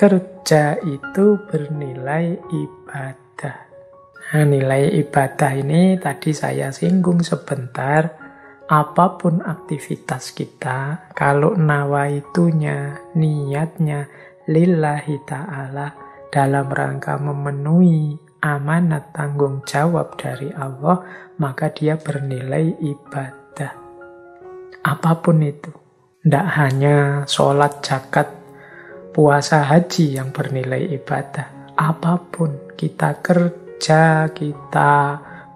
kerja itu bernilai ibadah. Nah, nilai ibadah ini tadi saya singgung sebentar. Apapun aktivitas kita, kalau nawaitunya, niatnya lillahi ta'ala dalam rangka memenuhi amanat tanggung jawab dari Allah, maka dia bernilai ibadah. Apapun itu. Tidak hanya sholat, zakat, puasa, haji yang bernilai ibadah. Apapun, kita kerja, kita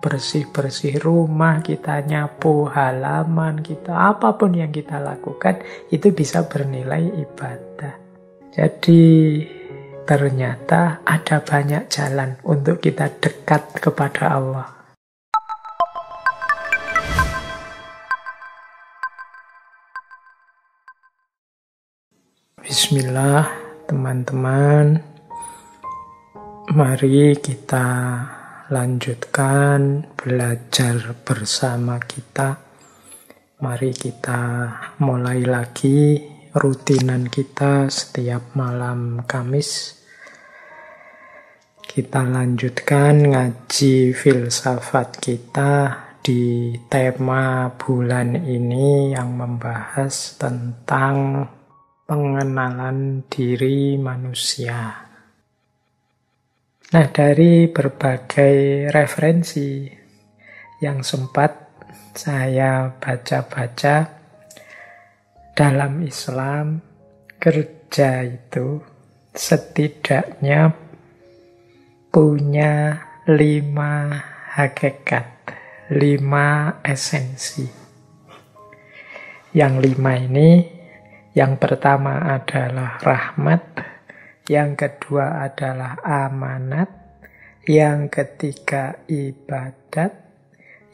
bersih-bersih rumah, kita nyapu halaman, kita apapun yang kita lakukan, itu bisa bernilai ibadah. Jadi ternyata ada banyak jalan untuk kita dekat kepada Allah. Bismillah, teman-teman. Mari kita lanjutkan belajar bersama kita. Mari kita mulai lagi rutinan kita setiap malam Kamis. Kita lanjutkan ngaji filsafat kita di tema bulan ini yang membahas tentang pengenalan diri manusia. Nah, dari berbagai referensi yang sempat saya baca-baca, dalam Islam kerja itu setidaknya punya 5 hakikat, 5 esensi. Yang 5 ini, yang pertama adalah rahmat, yang kedua adalah amanat, yang ketiga ibadat,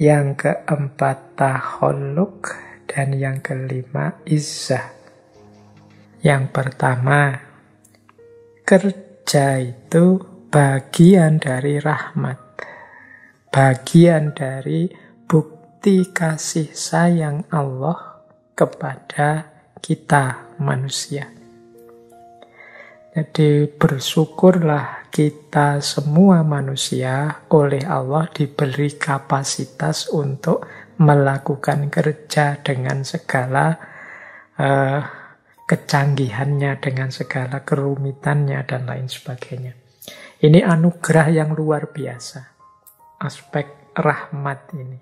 yang keempat takhalluk, dan yang kelima izzah. Yang pertama, kerja itu bagian dari rahmat, bagian dari bukti kasih sayang Allah kepada kita manusia. Jadi bersyukurlah kita semua manusia oleh Allah diberi kapasitas untuk melakukan kerja dengan segala kecanggihannya, dengan segala kerumitannya dan lain sebagainya. Ini anugerah yang luar biasa, aspek rahmat ini.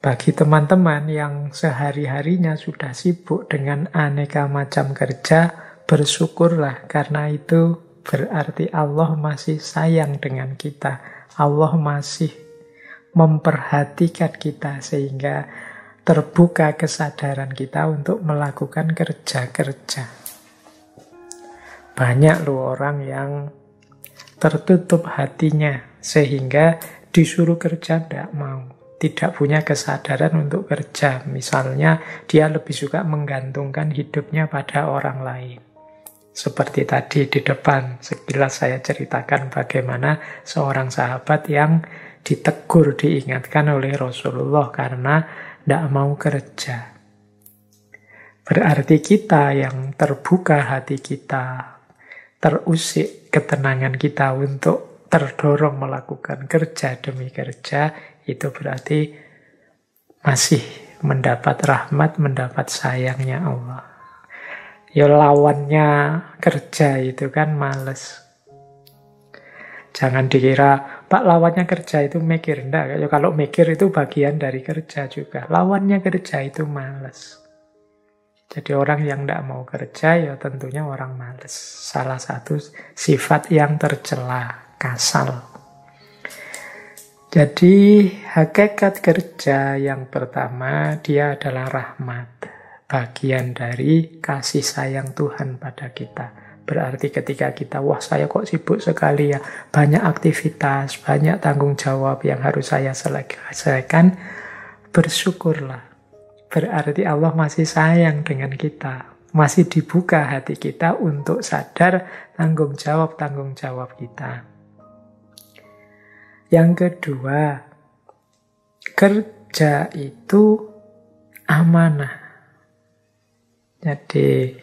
Bagi teman-teman yang sehari-harinya sudah sibuk dengan aneka macam kerja, bersyukurlah, karena itu berarti Allah masih sayang dengan kita. Allah masih memperhatikan kita sehingga terbuka kesadaran kita untuk melakukan kerja-kerja. Banyak loh orang yang tertutup hatinya sehingga disuruh kerja tidak mau, tidak punya kesadaran untuk kerja. Misalnya dia lebih suka menggantungkan hidupnya pada orang lain. Seperti tadi di depan, sekilas saya ceritakan bagaimana seorang sahabat yang ditegur, diingatkan oleh Rasulullah karena tidak mau kerja. Berarti kita yang terbuka hati kita, terusik ketenangan kita untuk terdorong melakukan kerja demi kerja, itu berarti masih mendapat rahmat, mendapat sayangnya Allah. Ya lawannya kerja itu kan males. Jangan dikira, Pak, lawannya kerja itu mikir. Enggak, ya kalau mikir itu bagian dari kerja juga. Lawannya kerja itu males. Jadi orang yang tidak mau kerja ya tentunya orang males. Salah satu sifat yang tercela, kasal. Jadi hakikat kerja yang pertama, dia adalah rahmat. Bagian dari kasih sayang Tuhan pada kita. Berarti ketika kita, wah saya kok sibuk sekali ya, banyak aktivitas, banyak tanggung jawab yang harus saya selesaikan, bersyukurlah. Berarti Allah masih sayang dengan kita. Masih dibuka hati kita untuk sadar tanggung jawab kita. Yang kedua, kerja itu amanah. Jadi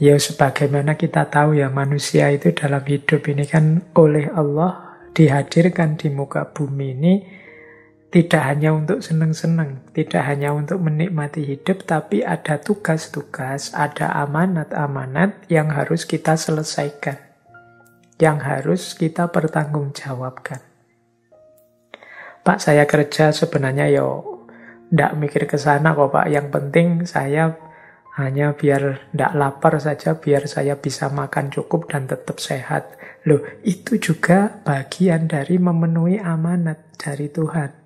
Ya sebagaimana kita tahu ya, manusia itu dalam hidup ini kan oleh Allah dihadirkan di muka bumi ini tidak hanya untuk senang-senang, tidak hanya untuk menikmati hidup, tapi ada tugas-tugas, ada amanat-amanat yang harus kita selesaikan, yang harus kita pertanggungjawabkan. Pak, saya kerja sebenarnya ndak mikir ke sana kok Pak, yang penting saya hanya biar ndak lapar saja, biar saya bisa makan cukup dan tetap sehat. Loh, itu juga bagian dari memenuhi amanat dari Tuhan.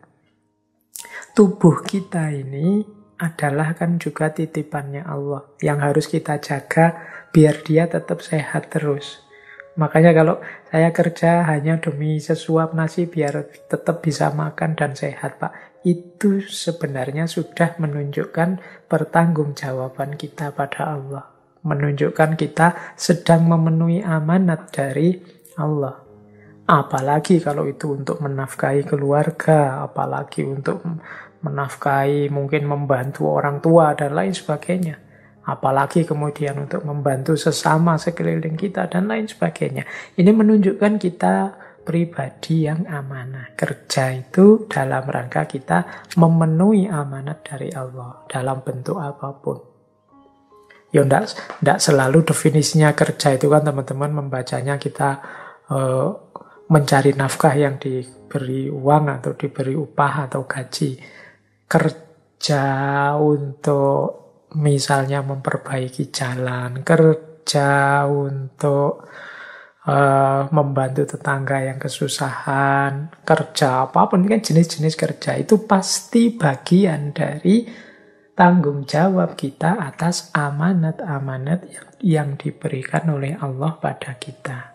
Tubuh kita ini adalah kan juga titipannya Allah yang harus kita jaga biar dia tetap sehat terus. Makanya kalau saya kerja hanya demi sesuap nasi biar tetap bisa makan dan sehat, Pak, itu sebenarnya sudah menunjukkan pertanggungjawaban kita pada Allah. Menunjukkan kita sedang memenuhi amanat dari Allah. Apalagi kalau itu untuk menafkahi keluarga, apalagi untuk menafkahi mungkin membantu orang tua dan lain sebagainya. Apalagi kemudian untuk membantu sesama sekeliling kita dan lain sebagainya. Ini menunjukkan kita pribadi yang amanah. Kerja itu dalam rangka kita memenuhi amanat dari Allah dalam bentuk apapun. Ya enggak selalu definisinya kerja itu kan teman-teman membacanya kita mencari nafkah yang diberi uang atau diberi upah atau gaji. Kerja untuk misalnya memperbaiki jalan, kerja untuk membantu tetangga yang kesusahan, kerja apapun kan jenis-jenis kerja itu pasti bagian dari tanggung jawab kita atas amanat-amanat yang diberikan oleh Allah pada kita.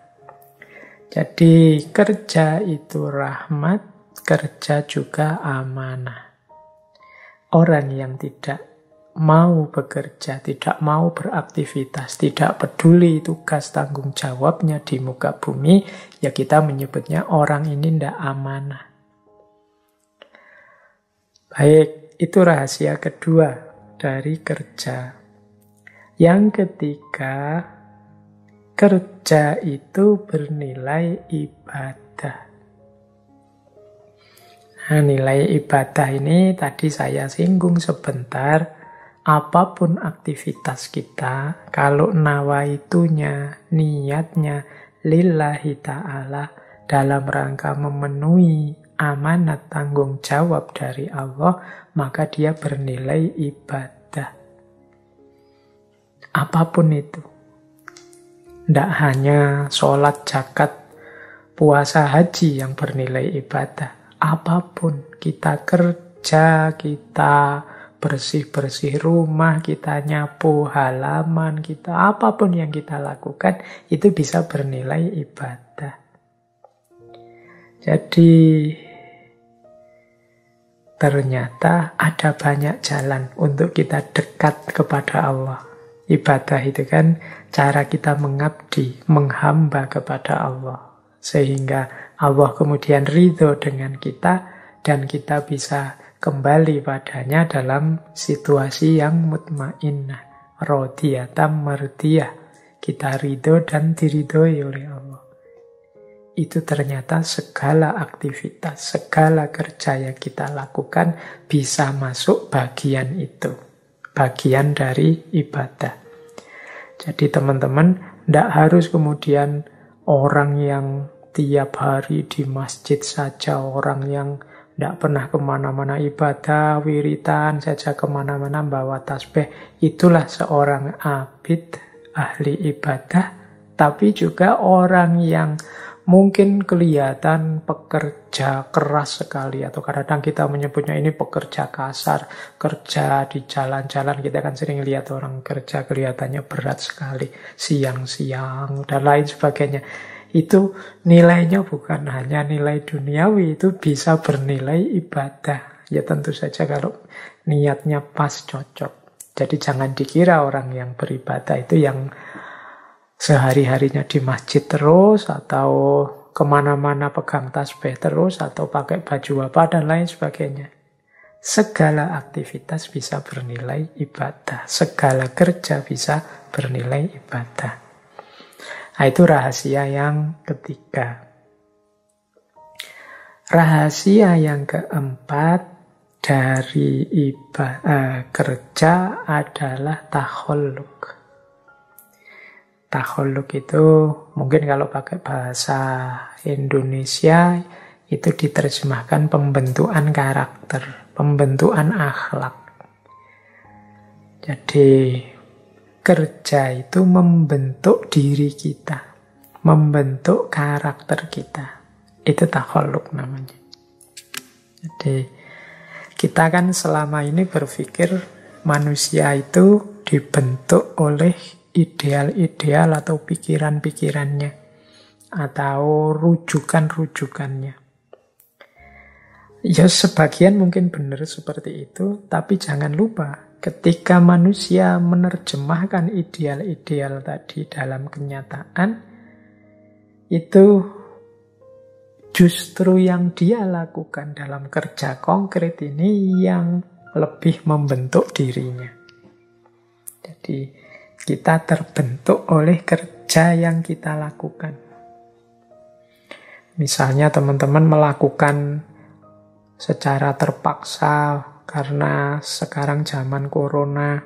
Jadi kerja itu rahmat, kerja juga amanah. Orang yang tidak mau bekerja, tidak mau beraktivitas, tidak peduli tugas tanggung jawabnya di muka bumi, ya kita menyebutnya orang ini tidak amanah. Baik, itu rahasia kedua dari kerja. Yang ketiga, kerja itu bernilai ibadah. Nah, nilai ibadah ini tadi saya singgung sebentar. Apapun aktivitas kita, kalau nawaitunya, niatnya lillahi ta'ala dalam rangka memenuhi amanat tanggung jawab dari Allah, maka dia bernilai ibadah. Apapun itu. Tidak hanya sholat, zakat, puasa, haji yang bernilai ibadah. Apapun, kita kerja, kita bersih-bersih rumah, kita nyapu halaman, kita apapun yang kita lakukan, itu bisa bernilai ibadah. Jadi, ternyata ada banyak jalan untuk kita dekat kepada Allah. Ibadah itu kan cara kita mengabdi, menghamba kepada Allah. Sehingga Allah kemudian ridho dengan kita dan kita bisa kembali padanya dalam situasi yang mutmainnah, radiyatan mardiyah. Kita ridho dan diridhoi oleh Allah. Itu ternyata segala aktivitas, segala kerja yang kita lakukan bisa masuk bagian itu. Bagian dari ibadah. Jadi teman-teman, tidak harus kemudian orang yang tiap hari di masjid saja, orang yang tidak pernah kemana-mana ibadah, wiritan saja kemana-mana bawa tasbih. Itulah seorang abid, ahli ibadah. Tapi juga orang yang mungkin kelihatan pekerja keras sekali. Atau kadang-kadang kita menyebutnya ini pekerja kasar. Kerja di jalan-jalan, kita kan sering lihat orang kerja kelihatannya berat sekali. Siang-siang dan lain sebagainya. Itu nilainya bukan hanya nilai duniawi, itu bisa bernilai ibadah. Ya tentu saja kalau niatnya pas, cocok. Jadi jangan dikira orang yang beribadah itu yang sehari-harinya di masjid terus, atau kemana-mana pegang tasbih terus, atau pakai baju apa, dan lain sebagainya. Segala aktivitas bisa bernilai ibadah. Segala kerja bisa bernilai ibadah. Nah, itu rahasia yang ketiga. Rahasia yang keempat dari kerja adalah takhalluk. Takhalluk itu mungkin kalau pakai bahasa Indonesia itu diterjemahkan pembentukan karakter, pembentukan akhlak. Jadi kerja itu membentuk diri kita, membentuk karakter kita. Itu takhalluk namanya. Jadi kita kan selama ini berpikir manusia itu dibentuk oleh ideal-ideal atau pikiran-pikirannya atau rujukan-rujukannya. Ya sebagian mungkin benar seperti itu, tapi jangan lupa ketika manusia menerjemahkan ideal-ideal tadi dalam kenyataan, itu justru yang dia lakukan dalam kerja konkret ini yang lebih membentuk dirinya. Jadi kita terbentuk oleh kerja yang kita lakukan. Misalnya teman-teman melakukan secara terpaksa karena sekarang zaman corona,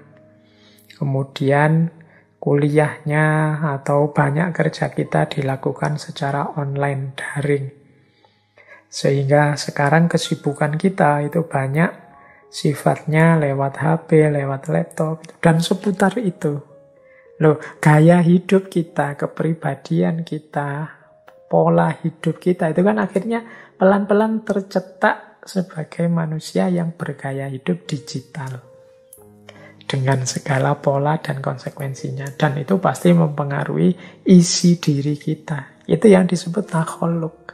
kemudian kuliahnya atau banyak kerja kita dilakukan secara online, daring. Sehingga sekarang kesibukan kita itu banyak sifatnya lewat HP, lewat laptop, dan seputar itu. Loh, gaya hidup kita, kepribadian kita, pola hidup kita, itu kan akhirnya pelan-pelan tercetak sebagai manusia yang bergaya hidup digital. Dengan segala pola dan konsekuensinya. Dan itu pasti mempengaruhi isi diri kita. Itu yang disebut takhalluk.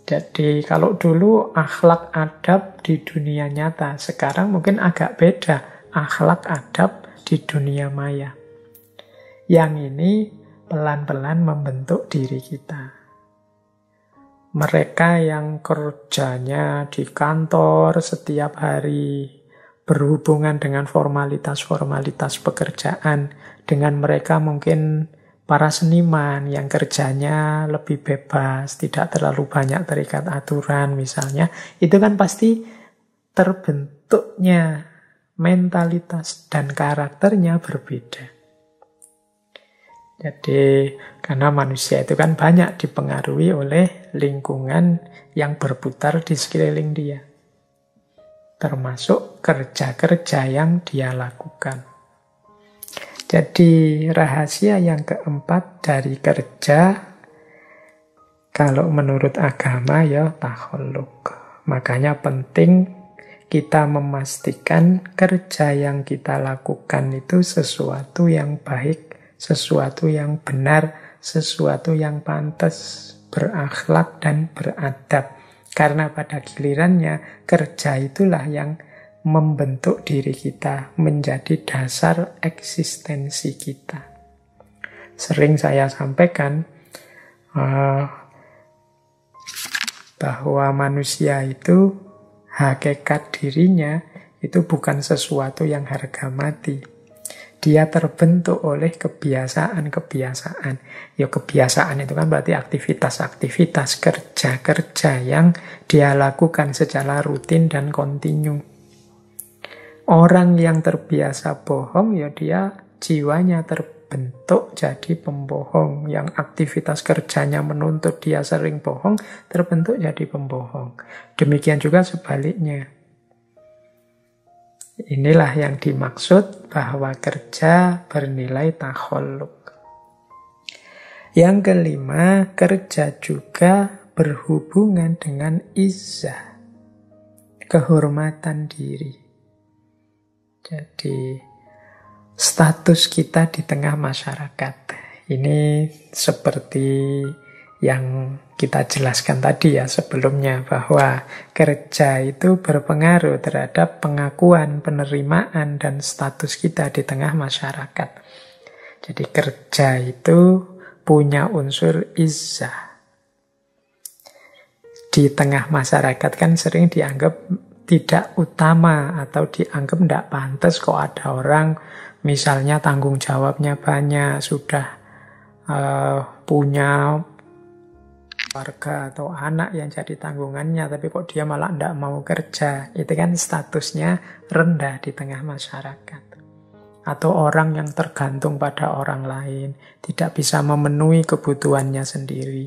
Jadi kalau dulu akhlak adab di dunia nyata, sekarang mungkin agak beda akhlak adab di dunia maya. Yang ini pelan-pelan membentuk diri kita. Mereka yang kerjanya di kantor setiap hari, berhubungan dengan formalitas-formalitas pekerjaan, dengan mereka mungkin para seniman yang kerjanya lebih bebas, tidak terlalu banyak terikat aturan misalnya, itu kan pasti terbentuknya mentalitas dan karakternya berbeda. Jadi karena manusia itu kan banyak dipengaruhi oleh lingkungan yang berputar di sekeliling dia. Termasuk kerja-kerja yang dia lakukan. Jadi rahasia yang keempat dari kerja, kalau menurut agama ya takhalluk. Makanya penting kita memastikan kerja yang kita lakukan itu sesuatu yang baik, sesuatu yang benar, sesuatu yang pantas, berakhlak dan beradab. Karena pada gilirannya kerja itulah yang membentuk diri kita, menjadi dasar eksistensi kita. Sering saya sampaikan bahwa manusia itu hakikat dirinya itu bukan sesuatu yang harga mati. Dia terbentuk oleh kebiasaan-kebiasaan. Ya kebiasaan itu kan berarti aktivitas-aktivitas, kerja-kerja yang dia lakukan secara rutin dan kontinu. Orang yang terbiasa bohong, ya dia jiwanya terbentuk jadi pembohong. Yang aktivitas kerjanya menuntut dia sering bohong, terbentuk jadi pembohong. Demikian juga sebaliknya. Inilah yang dimaksud bahwa kerja bernilai takhalluk. Yang kelima, kerja juga berhubungan dengan izzah, kehormatan diri. Jadi, status kita di tengah masyarakat. Ini seperti yang kita jelaskan tadi ya sebelumnya, bahwa kerja itu berpengaruh terhadap pengakuan, penerimaan, dan status kita di tengah masyarakat. Jadi kerja itu punya unsur izzah. Di tengah masyarakat kan sering dianggap tidak utama atau dianggap tidak pantas kok ada orang Misalnya tanggung jawabnya banyak, sudah punya keluarga atau anak yang jadi tanggungannya, tapi kok dia malah tidak mau kerja. Itu kan statusnya rendah di tengah masyarakat. Atau orang yang tergantung pada orang lain, tidak bisa memenuhi kebutuhannya sendiri,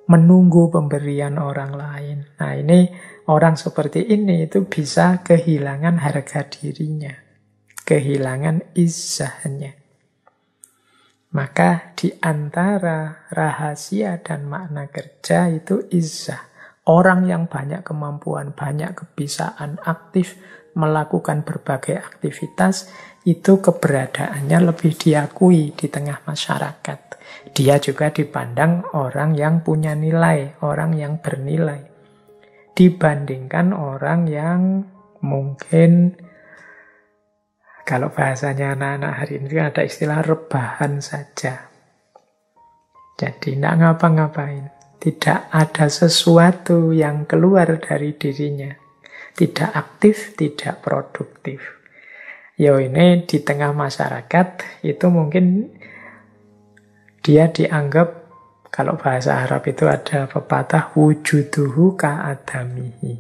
menunggu pemberian orang lain. Nah, ini orang seperti ini itu bisa kehilangan harga dirinya, kehilangan izzahnya. Maka di antara rahasia dan makna kerja itu izzah. Orang yang banyak kemampuan, banyak kebiasaan, aktif melakukan berbagai aktivitas, itu keberadaannya lebih diakui di tengah masyarakat. Dia juga dipandang orang yang punya nilai, orang yang bernilai. Dibandingkan orang yang mungkin, kalau bahasanya anak-anak hari ini ada istilah rebahan saja. Jadi tidak ngapa-ngapain. Tidak ada sesuatu yang keluar dari dirinya. Tidak aktif, tidak produktif. Ini di tengah masyarakat itu mungkin dia dianggap, kalau bahasa Arab itu ada pepatah wujuduhu ka'adamihi.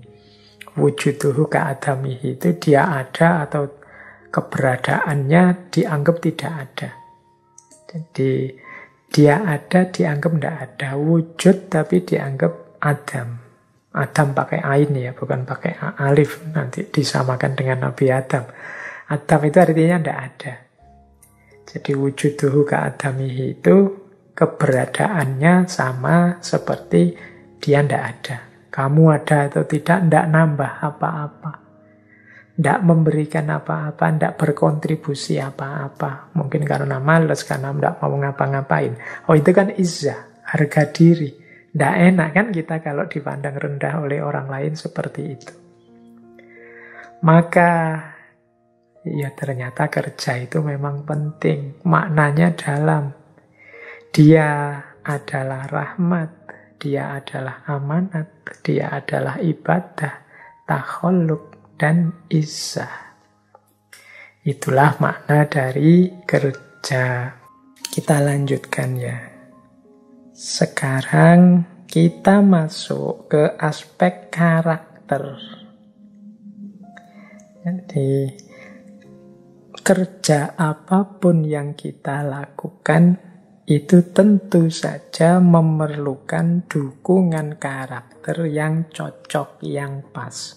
Wujuduhu ka'adamihi itu dia ada atau keberadaannya dianggap tidak ada. Jadi dia ada dianggap tidak ada. Wujud tapi dianggap adam. Adam pakai ain ya, bukan pakai alif. Nanti disamakan dengan Nabi Adam. Adam itu artinya tidak ada. Jadi wujuduhu ka'adamihi itu keberadaannya sama seperti dia tidak ada. Kamu ada atau tidak nambah apa-apa. Tidak memberikan apa-apa, tidak berkontribusi apa-apa. Mungkin karena malas, karena tidak mau ngapa-ngapain. Itu kan izzah, harga diri. Tidak enak kan kita kalau dipandang rendah oleh orang lain seperti itu. Maka ya ternyata kerja itu memang penting. Maknanya dalam. Dia adalah rahmat, dia adalah amanat, dia adalah ibadah, takhalluk, dan izzah. Itulah makna dari kerja. Kita lanjutkan ya. Sekarang kita masuk ke aspek karakter. Jadi kerja apapun yang kita lakukan itu tentu saja memerlukan dukungan karakter yang cocok, yang pas.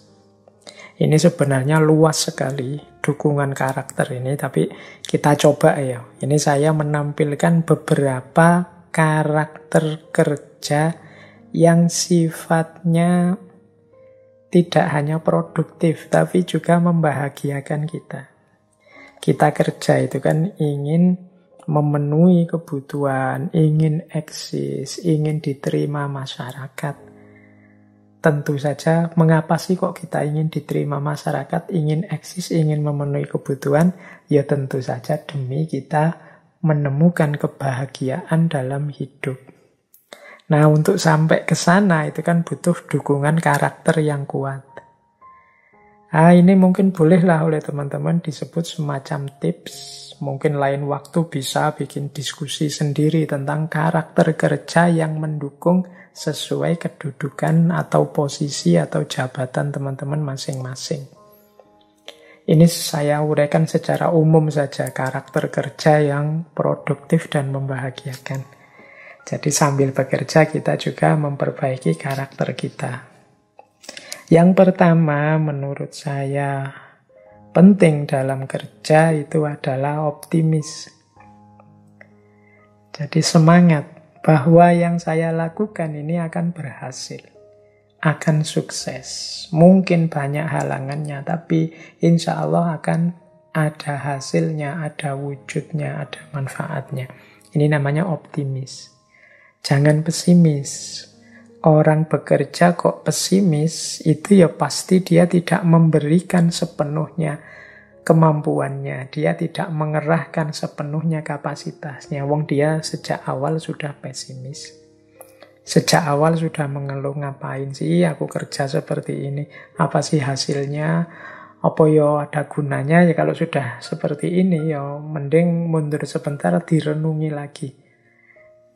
Ini sebenarnya luas sekali dukungan karakter ini, tapi kita coba ya. Ini saya menampilkan beberapa karakter kerja yang sifatnya tidak hanya produktif, tapi juga membahagiakan kita. Kita kerja itu kan ingin memenuhi kebutuhan, ingin eksis, ingin diterima masyarakat. Tentu saja, mengapa sih kok kita ingin diterima masyarakat, ingin eksis, ingin memenuhi kebutuhan? Ya tentu saja demi kita menemukan kebahagiaan dalam hidup. Nah, untuk sampai ke sana itu kan butuh dukungan karakter yang kuat. Ini mungkin bolehlah oleh teman-teman disebut semacam tips. Mungkin lain waktu bisa bikin diskusi sendiri tentang karakter kerja yang mendukung sesuai kedudukan atau posisi atau jabatan teman-teman masing-masing. Ini saya uraikan secara umum saja karakter kerja yang produktif dan membahagiakan. Jadi sambil bekerja kita juga memperbaiki karakter kita. Yang pertama menurut saya penting dalam kerja itu adalah optimis. Jadi semangat bahwa yang saya lakukan ini akan berhasil, akan sukses. Mungkin banyak halangannya, tapi insya Allah akan ada hasilnya, ada wujudnya, ada manfaatnya. Ini namanya optimis. Jangan pesimis. Orang bekerja kok pesimis, itu ya pasti dia tidak memberikan sepenuhnya kemampuannya. Dia tidak mengerahkan sepenuhnya kapasitasnya. Wong dia sejak awal sudah pesimis. Sejak awal sudah mengeluh, ngapain sih aku kerja seperti ini? Apa sih hasilnya? Apa ya ada gunanya ya kalau sudah seperti ini ya mending mundur sebentar direnungi lagi.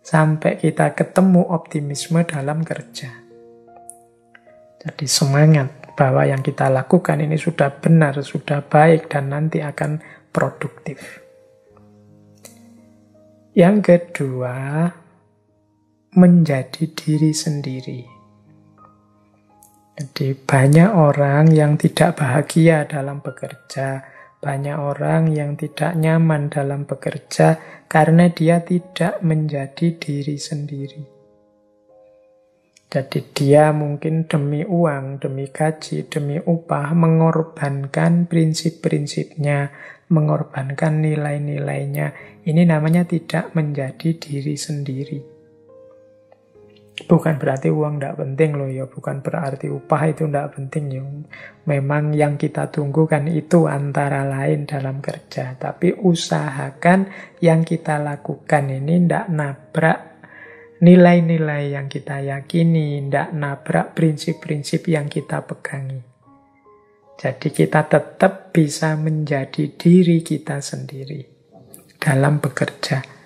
Sampai kita ketemu optimisme dalam kerja. Jadi semangat bahwa yang kita lakukan ini sudah benar, sudah baik dan nanti akan produktif. Yang kedua, menjadi diri sendiri. Jadi banyak orang yang tidak bahagia dalam bekerja, banyak orang yang tidak nyaman dalam bekerja karena dia tidak menjadi diri sendiri. Jadi dia mungkin demi uang, demi gaji, demi upah mengorbankan prinsip-prinsipnya, mengorbankan nilai-nilainya. Ini namanya tidak menjadi diri sendiri. Bukan berarti uang tidak penting loh ya, bukan berarti upah itu tidak penting ya. Memang yang kita tunggu kan itu antara lain dalam kerja. Tapi usahakan yang kita lakukan ini tidak nabrak nilai-nilai yang kita yakini, tidak nabrak prinsip-prinsip yang kita pegangi. Jadi kita tetap bisa menjadi diri kita sendiri dalam bekerja.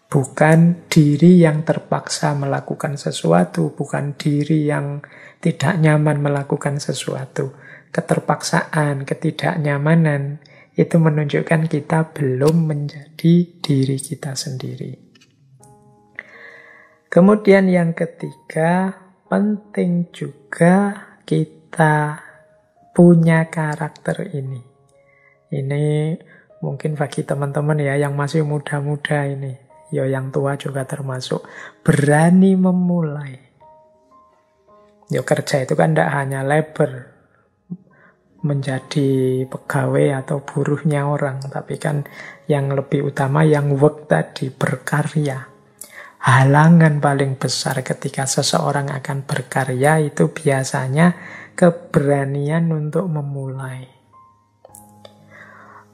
Bukan diri yang terpaksa melakukan sesuatu, bukan diri yang tidak nyaman melakukan sesuatu. Keterpaksaan, ketidaknyamanan, itu menunjukkan kita belum menjadi diri kita sendiri. Kemudian yang ketiga, penting juga kita punya karakter ini. Ini mungkin bagi teman-teman ya yang masih muda-muda ini. Ya yang tua juga termasuk. Berani memulai. Ya kerja itu kan tidak hanya labor. Menjadi pegawai atau buruhnya orang. Tapi kan yang lebih utama yang work tadi, berkarya. Halangan paling besar ketika seseorang akan berkarya itu biasanya keberanian untuk memulai.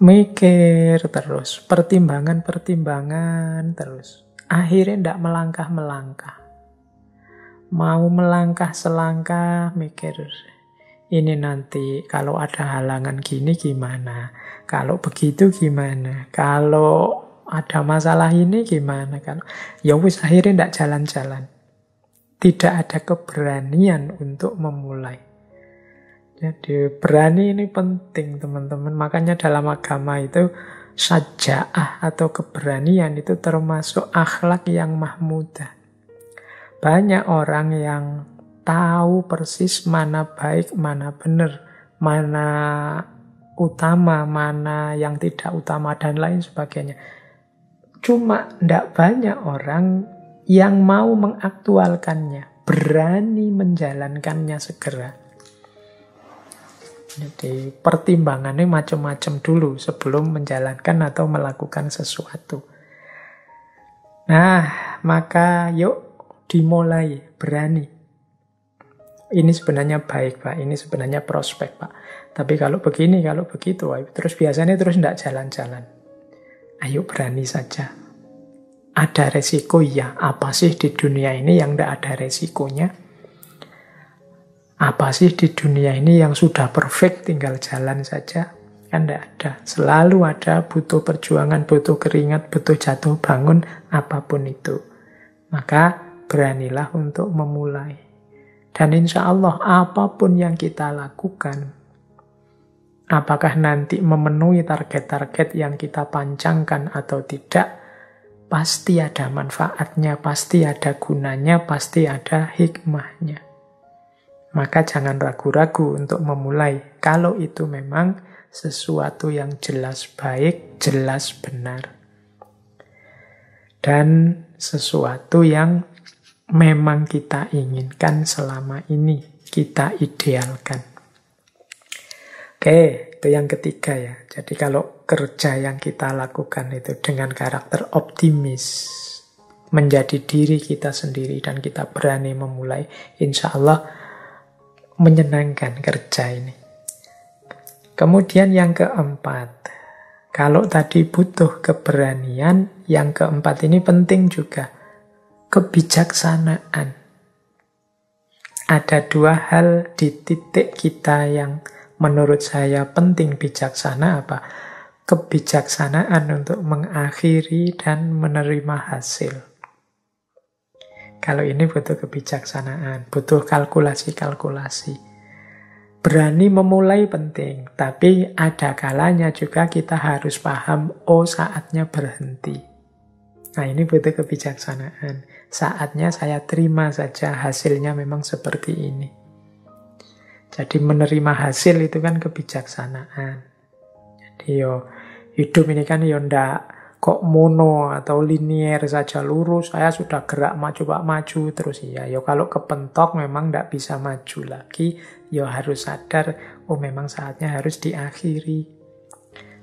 Mikir terus, pertimbangan-pertimbangan terus. Akhirnya tidak melangkah-melangkah. Mau melangkah selangkah, mikir. Ini nanti kalau ada halangan gini gimana? Kalau begitu gimana? Kalau ada masalah ini gimana? Ya wis akhirnya tidak jalan-jalan. Tidak ada keberanian untuk memulai. Jadi berani ini penting teman-teman. Makanya dalam agama itu syaja'ah atau keberanian itu termasuk akhlak yang mahmudah. Banyak orang yang tahu persis mana baik, mana benar, mana utama, mana yang tidak utama dan lain sebagainya. Cuma tidak banyak orang yang mau mengaktualkannya, berani menjalankannya segera. Jadi pertimbangannya macam-macam dulu sebelum menjalankan atau melakukan sesuatu. Nah, maka yuk dimulai, berani. Ini sebenarnya baik, Pak. Ini sebenarnya prospek, Pak. Tapi kalau begini, kalau begitu, terus biasanya terus tidak jalan-jalan. Ayo berani saja. Ada resiko ya. Apa sih di dunia ini yang tidak ada resikonya? Apa sih di dunia ini yang sudah perfect tinggal jalan saja? Kan tidak ada. Selalu ada, butuh perjuangan, butuh keringat, butuh jatuh bangun, apapun itu. Maka beranilah untuk memulai. Dan insya Allah apapun yang kita lakukan, apakah nanti memenuhi target-target yang kita pancangkan atau tidak, pasti ada manfaatnya, pasti ada gunanya, pasti ada hikmahnya. Maka jangan ragu-ragu untuk memulai kalau itu memang sesuatu yang jelas baik, jelas benar. Dan sesuatu yang memang kita inginkan selama ini, kita idealkan. Oke, itu yang ketiga ya. Jadi kalau kerja yang kita lakukan itu dengan karakter optimis, menjadi diri kita sendiri dan kita berani memulai, insya Allah menyenangkan kerja ini. Kemudian yang keempat, kalau tadi butuh keberanian, yang keempat ini penting juga, kebijaksanaan. Ada dua hal di titik kita yang menurut saya penting bijaksana apa? Kebijaksanaan untuk mengakhiri dan menerima hasil. Kalau ini butuh kebijaksanaan, butuh kalkulasi-kalkulasi. Berani memulai penting, tapi ada kalanya juga kita harus paham, oh saatnya berhenti. Nah ini butuh kebijaksanaan. Saatnya saya terima saja hasilnya memang seperti ini. Jadi menerima hasil itu kan kebijaksanaan. Jadi hidup ini kan ndak kok mono atau linier saja lurus, saya sudah gerak maju Pak maju terus kalau kepentok memang ndak bisa maju lagi, harus sadar memang saatnya harus diakhiri.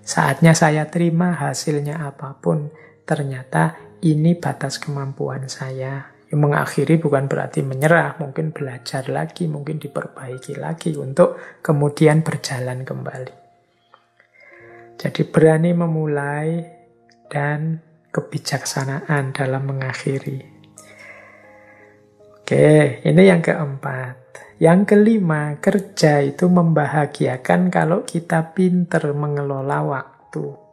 Saatnya saya terima hasilnya apapun, ternyata ini batas kemampuan saya. Mengakhiri bukan berarti menyerah, mungkin belajar lagi, mungkin diperbaiki lagi untuk kemudian berjalan kembali. Jadi berani memulai dan kebijaksanaan dalam mengakhiri. Oke, ini yang keempat. Yang kelima, kerja itu membahagiakan kalau kita pinter mengelola waktu.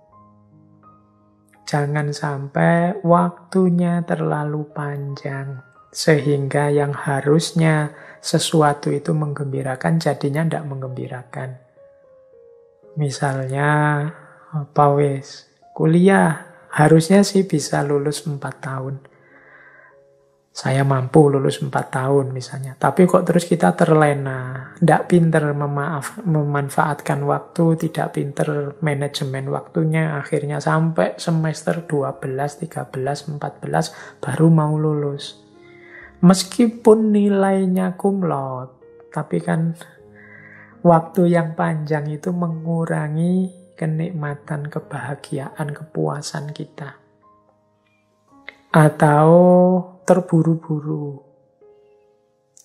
Jangan sampai waktunya terlalu panjang, sehingga yang harusnya sesuatu itu menggembirakan, jadinya tidak menggembirakan. Misalnya, kuliah, harusnya sih bisa lulus 4 tahun. Saya mampu lulus 4 tahun misalnya. Tapi kok terus kita terlena, tidak pinter memanfaatkan waktu, tidak pinter manajemen waktunya, akhirnya sampai semester 12, 13, 14 baru mau lulus. Meskipun nilainya cum laude, tapi kan waktu yang panjang itu mengurangi kenikmatan, kebahagiaan, kepuasan kita. Atau terburu-buru.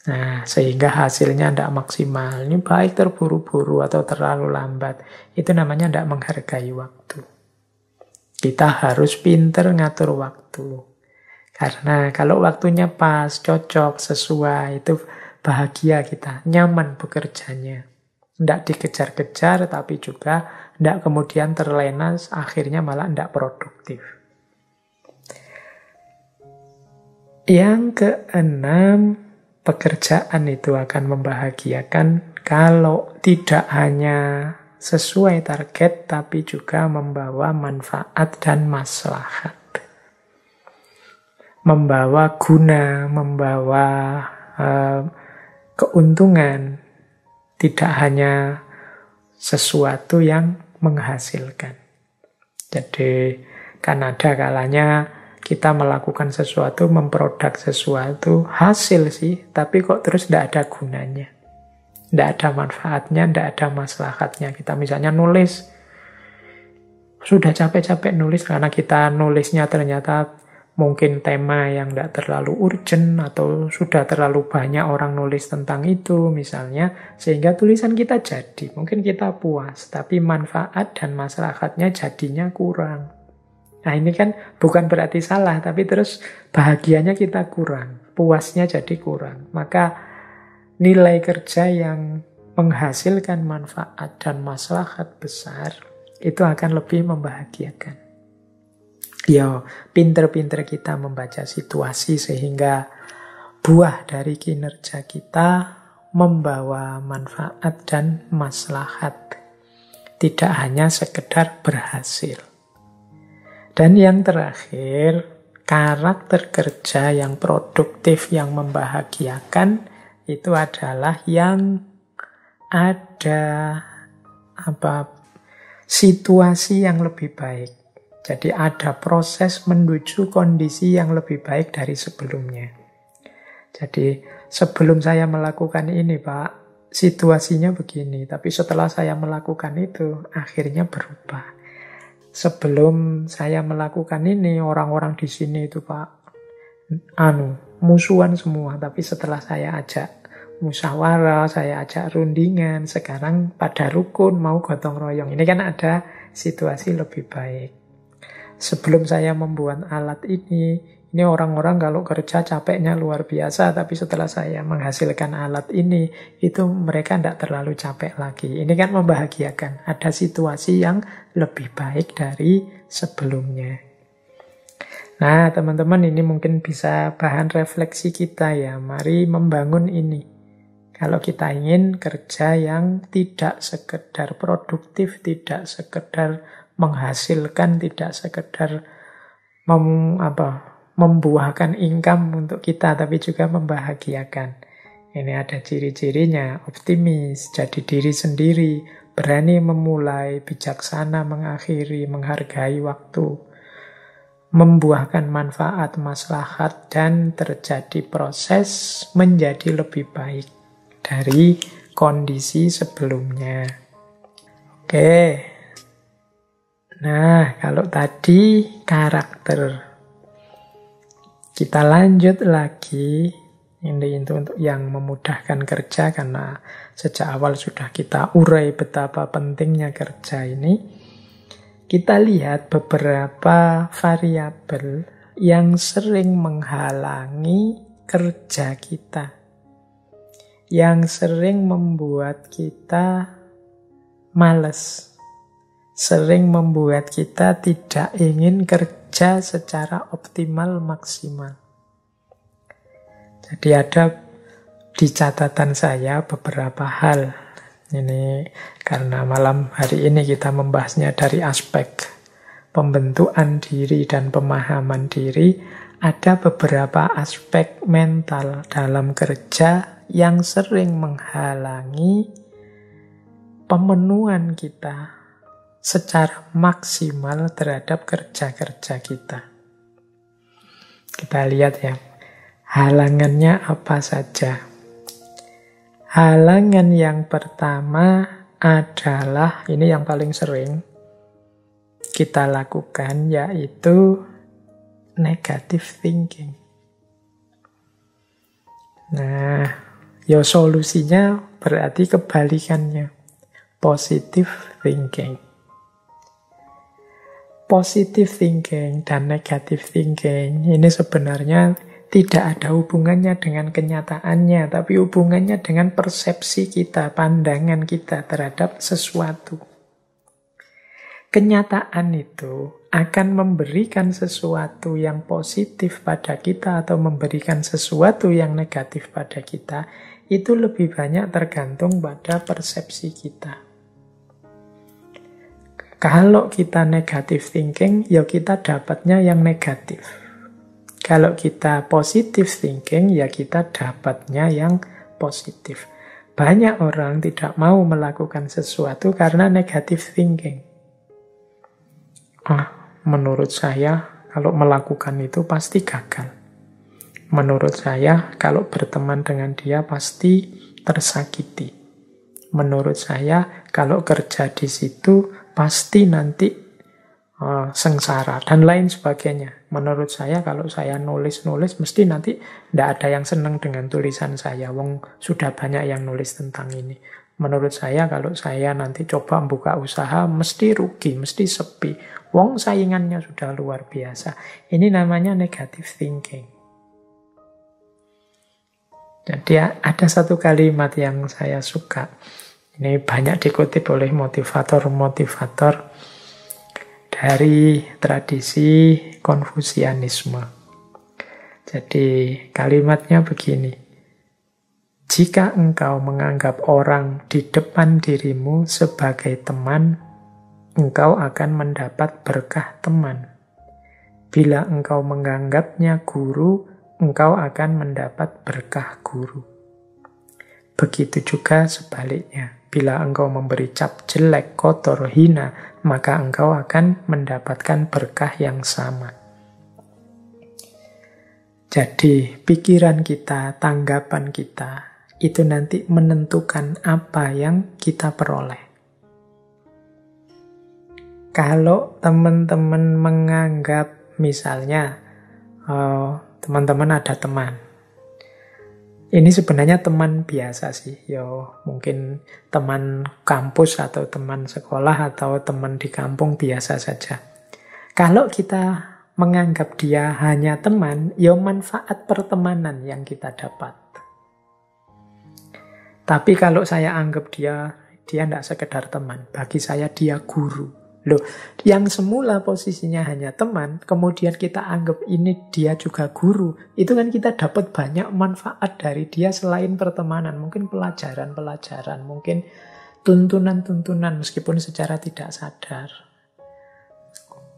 Nah, sehingga hasilnya tidak maksimal. Ini baik terburu-buru atau terlalu lambat. Itu namanya tidak menghargai waktu. Kita harus pinter ngatur waktu. Karena kalau waktunya pas, cocok, sesuai, itu bahagia kita, nyaman bekerjanya. Tidak dikejar-kejar, tapi juga tidak kemudian terlena, akhirnya malah tidak produktif. Yang keenam, pekerjaan itu akan membahagiakan kalau tidak hanya sesuai target, tapi juga membawa manfaat dan maslahat. Membawa guna, membawa keuntungan, tidak hanya sesuatu yang menghasilkan. Jadi kan ada kalanya kita melakukan sesuatu, memproduk sesuatu, hasil sih, tapi kok terus tidak ada gunanya. Tidak ada manfaatnya, tidak ada maslahatnya. Kita misalnya nulis, sudah capek-capek nulis karena kita nulisnya ternyata mungkin tema yang tidak terlalu urgent atau sudah terlalu banyak orang nulis tentang itu misalnya, sehingga tulisan kita jadi. Mungkin kita puas, tapi manfaat dan maslahatnya jadinya kurang. Nah ini kan bukan berarti salah, tapi terus bahagianya kita kurang, puasnya jadi kurang. Maka nilai kerja yang menghasilkan manfaat dan maslahat besar, itu akan lebih membahagiakan. Pinter-pinter kita membaca situasi sehingga buah dari kinerja kita membawa manfaat dan maslahat. Tidak hanya sekedar berhasil. Dan yang terakhir, karakter kerja yang produktif, yang membahagiakan, itu adalah yang ada situasi yang lebih baik. Jadi ada proses menuju kondisi yang lebih baik dari sebelumnya. Jadi sebelum saya melakukan ini Pak, situasinya begini. Tapi setelah saya melakukan itu, akhirnya berubah. Sebelum saya melakukan ini, orang-orang di sini itu Pak, musuhan semua. Tapi setelah saya ajak musyawarah, saya ajak rundingan, sekarang pada rukun, mau gotong royong. Ini kan ada situasi lebih baik. Sebelum saya membuat alat ini, Ini orang-orang kalau kerja capeknya luar biasa, tapi setelah saya menghasilkan alat ini, itu mereka tidak terlalu capek lagi. Ini kan membahagiakan. Ada situasi yang lebih baik dari sebelumnya. Nah, teman-teman, ini mungkin bisa bahan refleksi kita ya. Mari membangun ini. Kalau kita ingin kerja yang tidak sekedar produktif, tidak sekedar menghasilkan, tidak sekedar membuahkan income untuk kita, tapi juga membahagiakan. Ini ada ciri-cirinya: optimis, jadi diri sendiri, berani memulai, bijaksana mengakhiri, menghargai waktu, membuahkan manfaat, maslahat, dan terjadi proses menjadi lebih baik dari kondisi sebelumnya. Oke. Nah, kalau tadi karakter. Kita lanjut lagi, ini untuk yang memudahkan kerja, karena sejak awal sudah kita urai betapa pentingnya kerja ini. Kita lihat beberapa variabel yang sering menghalangi kerja kita, yang sering membuat kita malas, sering membuat kita tidak ingin kerja secara optimal maksimal. Jadi ada di catatan saya beberapa hal. Ini karena malam hari ini kita membahasnya dari aspek pembentukan diri dan pemahaman diri. Ada beberapa aspek mental dalam kerja yang sering menghalangi pemenuhan kita secara maksimal terhadap kerja-kerja kita. Kita lihat ya, halangannya apa saja. Halangan yang pertama adalah, ini yang paling sering kita lakukan, yaitu negative thinking. Nah, ya solusinya berarti kebalikannya, positive thinking. Positive thinking dan negative thinking ini sebenarnya tidak ada hubungannya dengan kenyataannya, tapi hubungannya dengan persepsi kita, pandangan kita terhadap sesuatu. Kenyataan itu akan memberikan sesuatu yang positif pada kita atau memberikan sesuatu yang negatif pada kita, itu lebih banyak tergantung pada persepsi kita. Kalau kita negative thinking, ya kita dapatnya yang negatif. Kalau kita positive thinking, ya kita dapatnya yang positif. Banyak orang tidak mau melakukan sesuatu karena negative thinking. Menurut saya, kalau melakukan itu pasti gagal. Menurut saya, kalau berteman dengan dia pasti tersakiti. Menurut saya, kalau kerja di situ pasti nanti sengsara, dan lain sebagainya. Menurut saya, kalau saya nulis-nulis, mesti nanti tidak ada yang senang dengan tulisan saya. Wong sudah banyak yang nulis tentang ini. Menurut saya, kalau saya nanti coba buka usaha, mesti rugi, mesti sepi. Wong saingannya sudah luar biasa. Ini namanya negative thinking. Jadi ada satu kalimat yang saya suka. Ini banyak dikutip oleh motivator-motivator dari tradisi Konfusianisme. Jadi kalimatnya begini: jika engkau menganggap orang di depan dirimu sebagai teman, engkau akan mendapat berkah teman. Bila engkau menganggapnya guru, engkau akan mendapat berkah guru. Begitu juga sebaliknya. Bila engkau memberi cap jelek, kotor, hina, maka engkau akan mendapatkan berkah yang sama. Jadi, pikiran kita, tanggapan kita, itu nanti menentukan apa yang kita peroleh. Kalau teman-teman menganggap, misalnya, teman-teman ada teman, ini sebenarnya teman biasa sih, mungkin teman kampus atau teman sekolah atau teman di kampung biasa saja. Kalau kita menganggap dia hanya teman, ya manfaat pertemanan yang kita dapat. Tapi kalau saya anggap dia tidak sekedar teman, bagi saya dia guru. Loh, yang semula posisinya hanya teman, kemudian kita anggap ini dia juga guru, itu kan kita dapat banyak manfaat dari dia selain pertemanan. Mungkin pelajaran-pelajaran, mungkin tuntunan-tuntunan meskipun secara tidak sadar.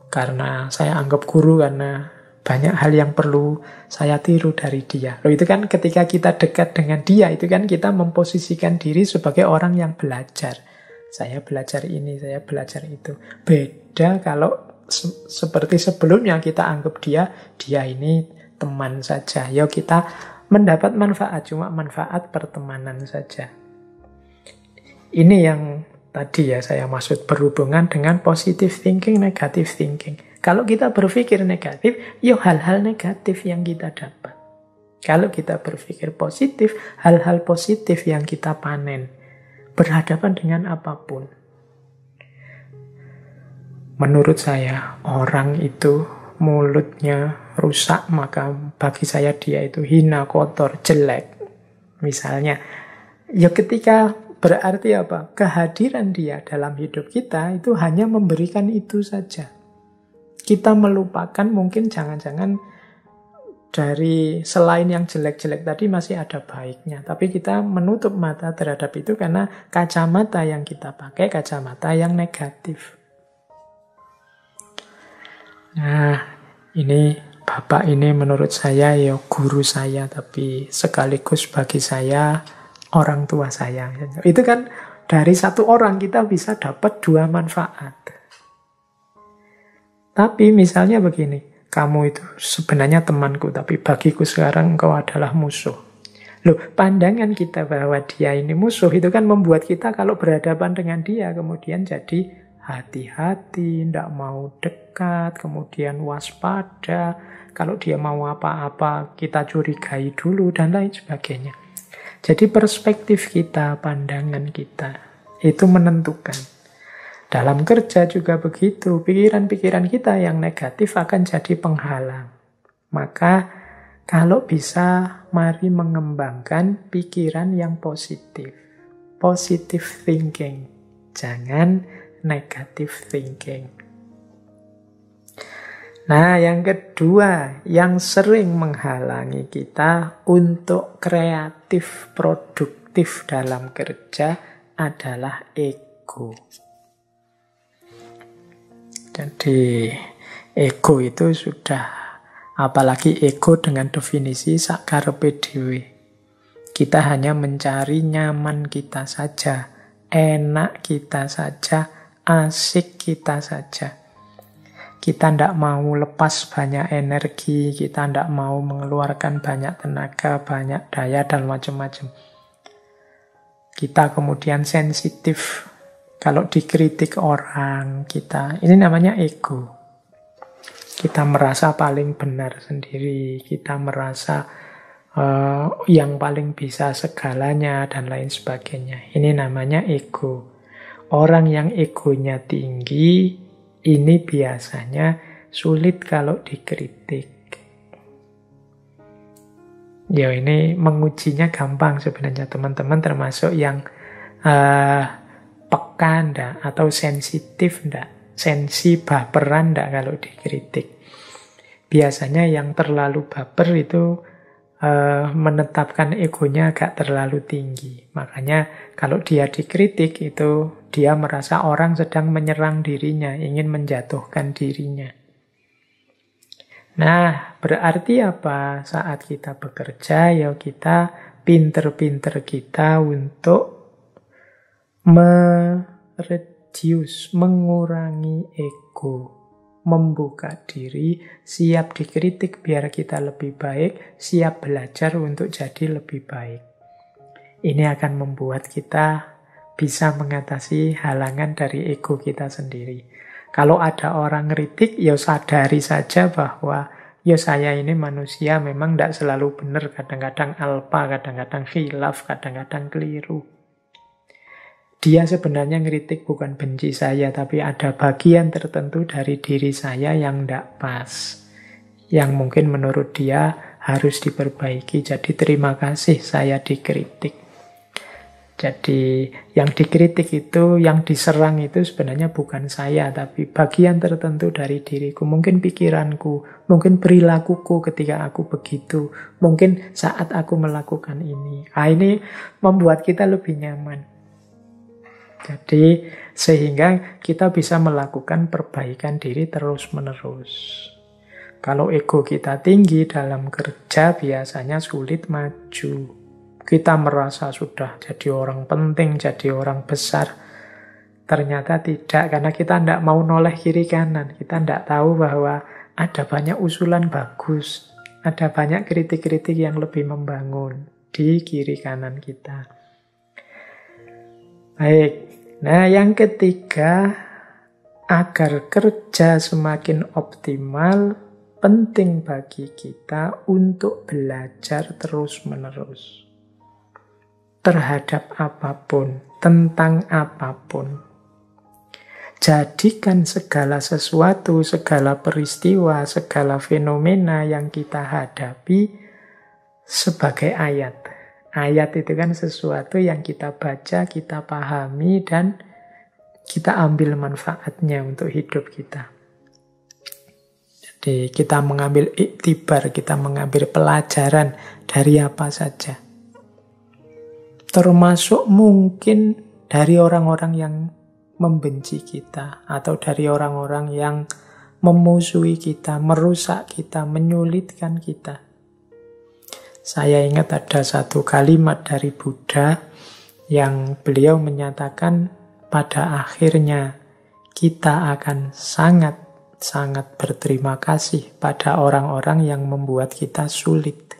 Karena saya anggap guru karena banyak hal yang perlu saya tiru dari dia. Loh, itu kan ketika kita dekat dengan dia, itu kan kita memposisikan diri sebagai orang yang belajar. Saya belajar ini, saya belajar itu. Beda kalau seperti sebelumnya kita anggap dia ini teman saja. Ya kita mendapat manfaat, cuma manfaat pertemanan saja. Ini yang tadi ya saya maksud berhubungan dengan positive thinking, negative thinking. Kalau kita berpikir negatif, ya hal-hal negatif yang kita dapat. Kalau kita berpikir positif, hal-hal positif yang kita panen. Berhadapan dengan apapun. Menurut saya, orang itu mulutnya rusak, maka bagi saya dia itu hina, kotor, jelek. Misalnya, ya ketika berarti apa? Kehadiran dia dalam hidup kita itu hanya memberikan itu saja. Kita melupakan mungkin jangan-jangan dari selain yang jelek-jelek tadi masih ada baiknya. Tapi kita menutup mata terhadap itu karena kacamata yang kita pakai, kacamata yang negatif. Nah, ini Bapak ini menurut saya ya guru saya, tapi sekaligus bagi saya orang tua saya. Itu kan dari satu orang kita bisa dapat dua manfaat. Tapi misalnya begini, kamu itu sebenarnya temanku, tapi bagiku sekarang engkau adalah musuh. Loh, pandangan kita bahwa dia ini musuh, itu kan membuat kita kalau berhadapan dengan dia, kemudian jadi hati-hati, tidak mau dekat, kemudian waspada. Kalau dia mau apa-apa, kita curigai dulu, dan lain sebagainya. Jadi perspektif kita, pandangan kita, itu menentukan. Dalam kerja juga begitu, pikiran-pikiran kita yang negatif akan jadi penghalang. Maka kalau bisa, mari mengembangkan pikiran yang positif. Positive thinking, jangan negative thinking. Nah, yang kedua, yang sering menghalangi kita untuk kreatif, produktif dalam kerja adalah ego. Jadi ego itu sudah, apalagi ego dengan definisi sakarepe dhewe. Kita hanya mencari nyaman kita saja, enak kita saja, asik kita saja. Kita tidak mau lepas banyak energi, kita tidak mau mengeluarkan banyak tenaga, banyak daya, dan macam-macam. Kita kemudian sensitif. Kalau dikritik orang kita, ini namanya ego. Kita merasa paling benar sendiri, kita merasa yang paling bisa segalanya, dan lain sebagainya. Ini namanya ego. Orang yang egonya tinggi, ini biasanya sulit kalau dikritik. Ya ini mengujinya gampang sebenarnya teman-teman, termasuk yang peka ndak, atau sensitif ndak, sensi baperan ndak kalau dikritik. Biasanya yang terlalu baper itu menetapkan egonya agak terlalu tinggi. Makanya kalau dia dikritik itu dia merasa orang sedang menyerang dirinya, ingin menjatuhkan dirinya. Nah, berarti apa? Saat kita bekerja, ya kita pinter-pinter kita untuk mereduce, mengurangi ego, membuka diri, siap dikritik biar kita lebih baik, siap belajar untuk jadi lebih baik. Ini akan membuat kita bisa mengatasi halangan dari ego kita sendiri. Kalau ada orang kritik, ya sadari saja bahwa ya saya ini manusia, memang tidak selalu benar, kadang-kadang alpa, kadang-kadang khilaf, kadang-kadang keliru. Dia sebenarnya ngeritik bukan benci saya, tapi ada bagian tertentu dari diri saya yang tidak pas. yang mungkin menurut dia harus diperbaiki. Jadi terima kasih saya dikritik. Jadi yang dikritik itu, yang diserang itu sebenarnya bukan saya, tapi bagian tertentu dari diriku. Mungkin pikiranku, mungkin perilakuku ketika aku begitu, mungkin saat aku melakukan ini. Nah, ini membuat kita lebih nyaman. Jadi sehingga kita bisa melakukan perbaikan diri terus-menerus. Kalau ego kita tinggi dalam kerja, biasanya sulit maju. Kita merasa sudah jadi orang penting, jadi orang besar. Ternyata tidak, karena kita tidak mau noleh kiri kanan. Kita tidak tahu bahwa ada banyak usulan bagus. Ada banyak kritik-kritik yang lebih membangun di kiri kanan kita. Baik, nah yang ketiga, agar kerja semakin optimal, penting bagi kita untuk belajar terus-menerus. Terhadap apapun, tentang apapun. Jadikan segala sesuatu, segala peristiwa, segala fenomena yang kita hadapi sebagai ayat. Ayat itu kan sesuatu yang kita baca, kita pahami, dan kita ambil manfaatnya untuk hidup kita. Jadi kita mengambil iktibar, kita mengambil pelajaran dari apa saja. Termasuk mungkin dari orang-orang yang membenci kita, atau dari orang-orang yang memusuhi kita, merusak kita, menyulitkan kita. Saya ingat ada satu kalimat dari Buddha yang beliau menyatakan pada akhirnya kita akan sangat berterima kasih pada orang-orang yang membuat kita sulit.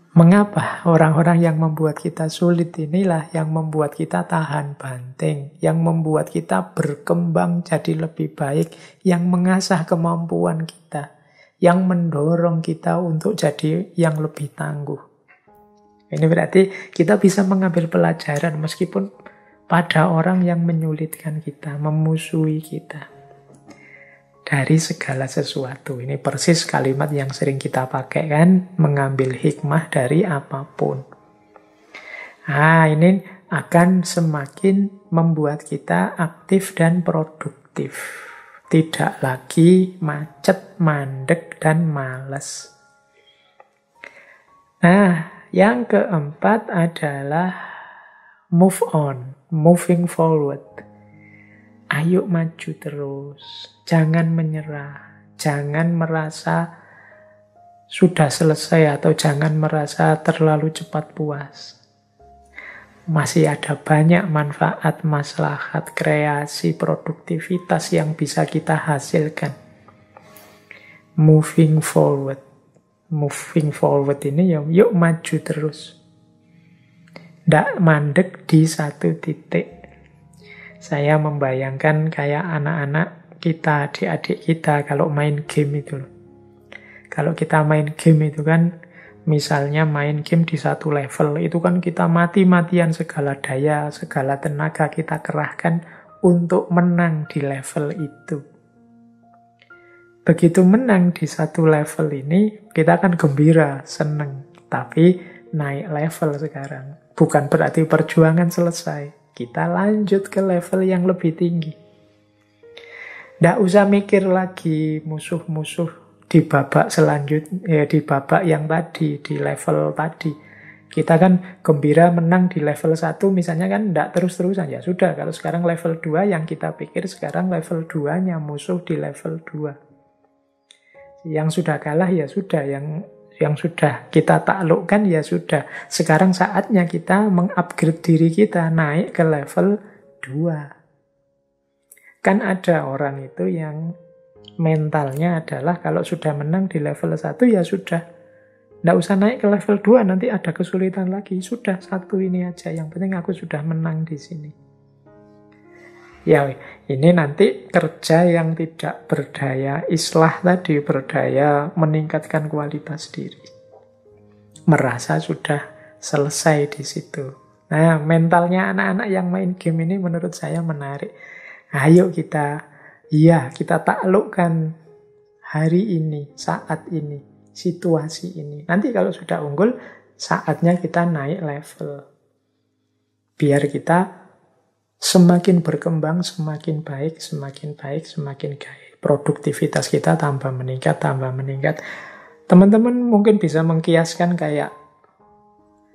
Mengapa orang-orang yang membuat kita sulit inilah yang membuat kita tahan banting, yang membuat kita berkembang jadi lebih baik, yang mengasah kemampuan kita, yang mendorong kita untuk jadi yang lebih tangguh. Ini berarti kita bisa mengambil pelajaran meskipun pada orang yang menyulitkan kita, memusuhi kita. Dari segala sesuatu. Ini persis kalimat yang sering kita pakai kan, mengambil hikmah dari apapun. Nah, ini akan semakin membuat kita aktif dan produktif. Tidak lagi macet, mandek, dan malas. Nah, yang keempat adalah move on, moving forward. Ayo maju terus, jangan menyerah, jangan merasa sudah selesai atau jangan merasa terlalu cepat puas. Masih ada banyak manfaat, maslahat, kreasi, produktivitas yang bisa kita hasilkan. Moving forward. Moving forward ini yuk maju terus. Nggak mandek di satu titik. Saya membayangkan kayak anak-anak kita, adik-adik kita kalau main game itu. Kalau kita main game itu kan, misalnya main game di satu level, itu kan kita mati-matian segala daya, segala tenaga kita kerahkan untuk menang di level itu. Begitu menang di satu level ini, kita akan gembira, seneng. Tapi naik level sekarang. Bukan berarti perjuangan selesai. Kita lanjut ke level yang lebih tinggi. Nggak usah mikir lagi musuh-musuh di babak selanjutnya, di babak yang tadi, di level tadi. Kita kan gembira menang di level 1 misalnya kan nggak terus-terusan. Ya sudah, kalau sekarang level 2 yang kita pikir sekarang level 2-nya musuh di level 2. Yang sudah kalah ya sudah, yang sudah kita taklukkan ya sudah. Sekarang saatnya kita mengupgrade diri kita, naik ke level 2. Kan ada orang itu yang mentalnya adalah kalau sudah menang di level 1 ya sudah. Nggak usah naik ke level 2, nanti ada kesulitan lagi. Sudah, 1 ini aja, yang penting aku sudah menang di sini. Ya, ini nanti kerja yang tidak berdaya islah tadi, berdaya meningkatkan kualitas diri. Merasa sudah selesai di situ. Nah, mentalnya anak-anak yang main game ini menurut saya menarik. Ayo kita taklukkan hari ini, saat ini, situasi ini. Nanti kalau sudah unggul, saatnya kita naik level. Biar kita semakin berkembang, semakin baik, semakin baik, semakin baik. Produktivitas kita tambah meningkat, tambah meningkat. Teman-teman mungkin bisa mengkiaskan kayak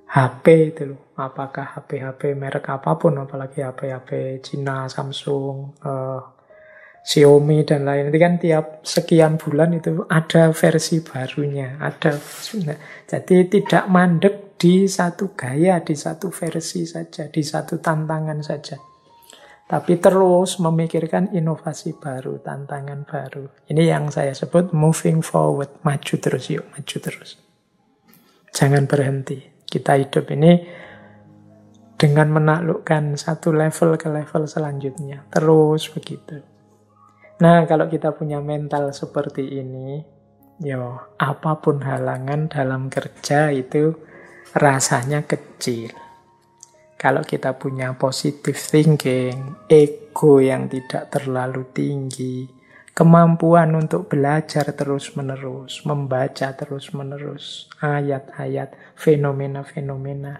HP itu loh. Apakah HP-HP merek apapun, apalagi HP-HP Cina, Samsung, Xiaomi dan lain. Itu kan tiap sekian bulan itu ada versi barunya. Jadi tidak mandek di satu gaya, di satu versi saja, di satu tantangan saja. Tapi terus memikirkan inovasi baru, tantangan baru. Ini yang saya sebut moving forward. Maju terus, yuk, maju terus. Jangan berhenti. Kita hidup ini dengan menaklukkan satu level ke level selanjutnya. Terus begitu. Nah, kalau kita punya mental seperti ini, apapun halangan dalam kerja itu rasanya kecil. Kalau kita punya positive thinking, ego yang tidak terlalu tinggi, kemampuan untuk belajar terus-menerus, membaca terus-menerus, ayat-ayat, fenomena-fenomena,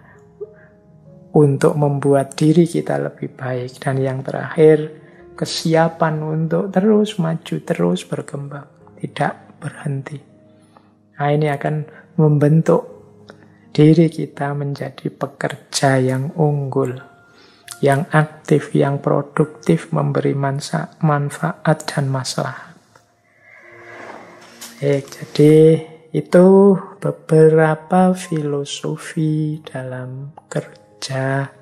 untuk membuat diri kita lebih baik. Dan yang terakhir, kesiapan untuk terus maju, terus berkembang, tidak berhenti. Nah, ini akan membentuk diri kita menjadi pekerja yang unggul, yang aktif, yang produktif, memberi manfaat dan maslahat. Jadi itu beberapa filosofi dalam kerja